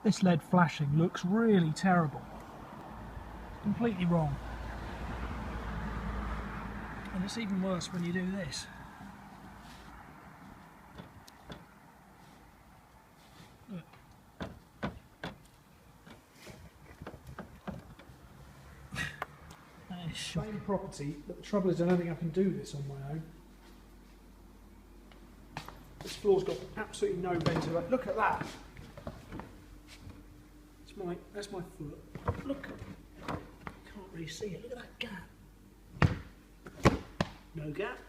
This LED flashing looks really terrible. Completely wrong. And it's even worse when you do this. Look. That is shocking. Same property, but the trouble is I don't think I can do this on my own. This floor's got absolutely no ventilation. Look at that. That's my foot. Look. Can't really see it. Look at that gap. No gap.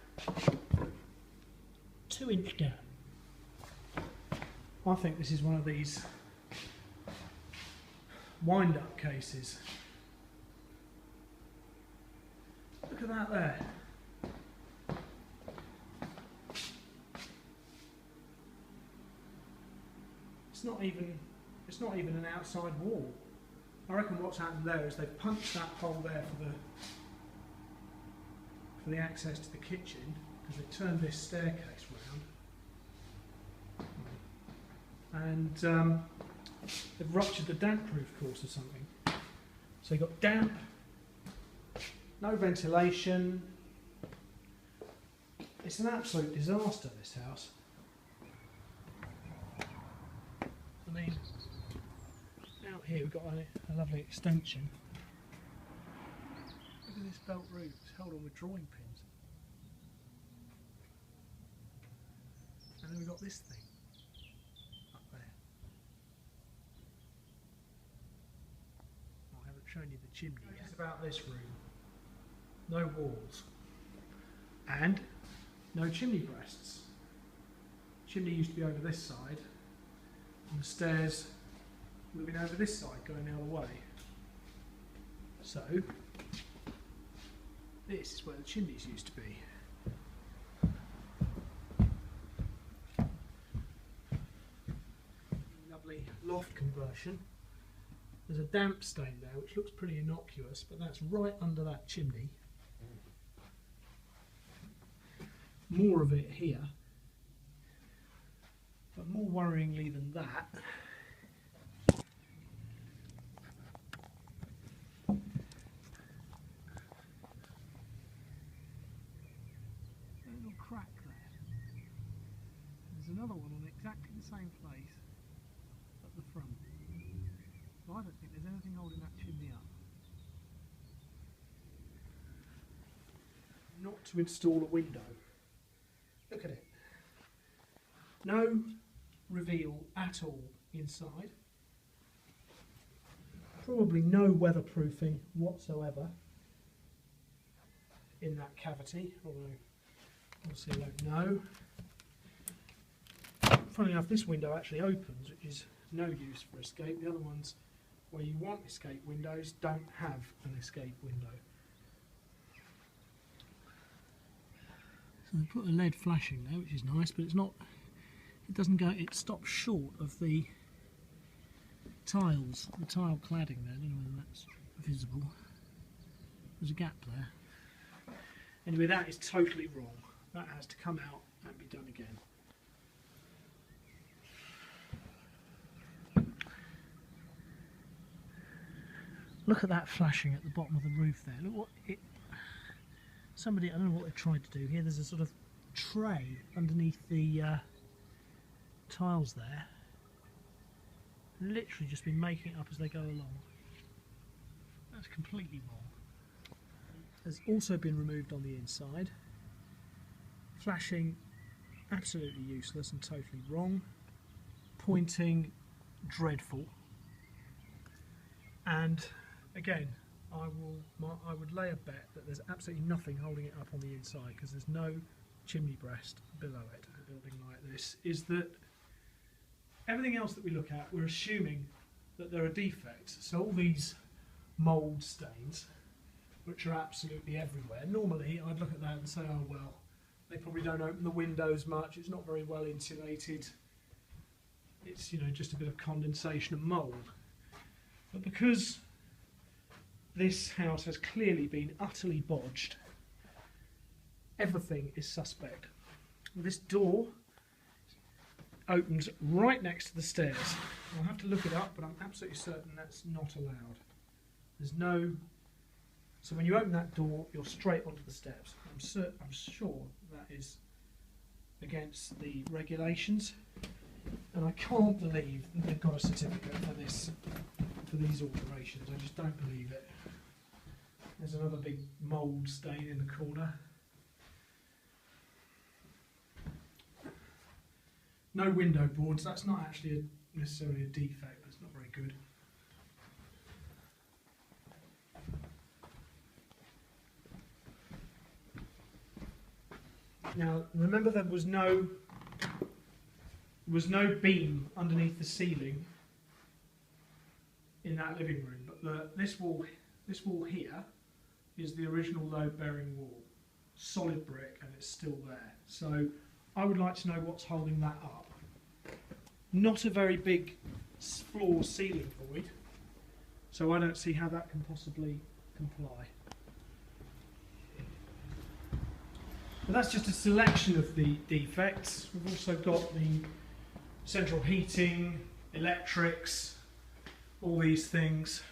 2-inch gap. I think this is one of these wind-up cases. Look at that there. It's not even an outside wall. I reckon what's happened there is they've punched that hole there for the access to the kitchen, because they've turned this staircase round, and they've ruptured the damp-proof course or something. So you've got damp, no ventilation. It's an absolute disaster, this house. I mean, out here we've got a lovely extension. Look at this belt roof, it's held on with drawing pins. And then we've got this thing up there. I haven't shown you the chimney yet. It's about this room. No walls. And no chimney breasts. Chimney used to be over this side. And the stairs would have been over this side, going the other way. So, this is where the chimneys used to be. Lovely loft conversion. There's a damp stain there, which looks pretty innocuous, but that's right under that chimney. More of it here. But more worryingly than that, a little crack there. There's another one on exactly the same place at the front. So I don't think there's anything holding that chimney up. Not to install a window. Look at it. No reveal at all inside. Probably no weatherproofing whatsoever in that cavity, although obviously I don't know. Funnily enough, this window actually opens, which is no use for escape. The other ones where you want escape windows don't have an escape window. So they put a LED flashing there, which is nice, but it's not. It doesn't go. It stops short of the tiles, the tile cladding there. I don't know whether that's visible. There's a gap there. Anyway, that is totally wrong. That has to come out and be done again. Look at that flashing at the bottom of the roof there. Look what it. Somebody, I don't know what they've tried to do here. There's a sort of tray underneath the tiles there. Literally just been making it up as they go along. That's completely wrong. Has also been removed on the inside. Flashing, absolutely useless and totally wrong. Pointing, dreadful. And again, I would lay a bet that there's absolutely nothing holding it up on the inside, because there's no chimney breast below it. A building like this is that everything else that we look at, we're assuming that there are defects. So all these mould stains, which are absolutely everywhere. Normally I'd look at that and say, oh well, they probably don't open the windows much, it's not very well insulated, it's, you know, just a bit of condensation and mould. But because this house has clearly been utterly bodged, everything is suspect. This door opens right next to the stairs. I'll have to look it up, but I'm absolutely certain that's not allowed. There's no... So when you open that door, you're straight onto the steps. I'm sure that is against the regulations, and I can't believe that they've got a certificate for this, for these alterations. I just don't believe it. There's another big mould stain in the corner. No window boards. That's not actually necessarily a defect, but it's not very good. Now, remember there was no beam underneath the ceiling in that living room, but this wall here is the original load-bearing wall, solid brick, and it's still there. So I would like to know what's holding that up. Not a very big floor ceiling void, so I don't see how that can possibly comply. But that's just a selection of the defects. We've also got the central heating, electrics, all these things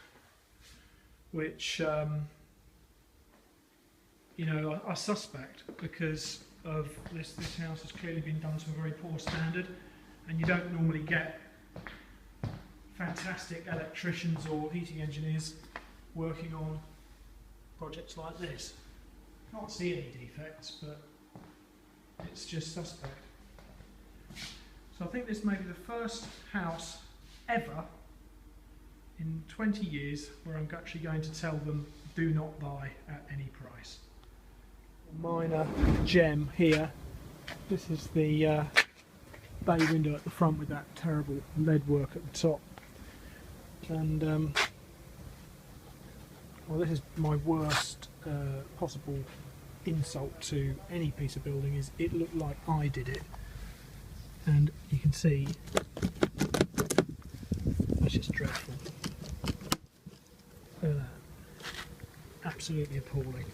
which you know, are suspect because of this house has clearly been done to a very poor standard, and you don't normally get fantastic electricians or heating engineers working on projects like this. Can't see any defects, but it's just suspect. So I think this may be the first house ever in 20 years where I'm actually going to tell them do not buy at any price. Minor gem here. This is the bay window at the front with that terrible lead work at the top. And well, this is my worst possible insult to any piece of building, is it looked like I did it. And you can see that's just dreadful. Look at that. Absolutely appalling.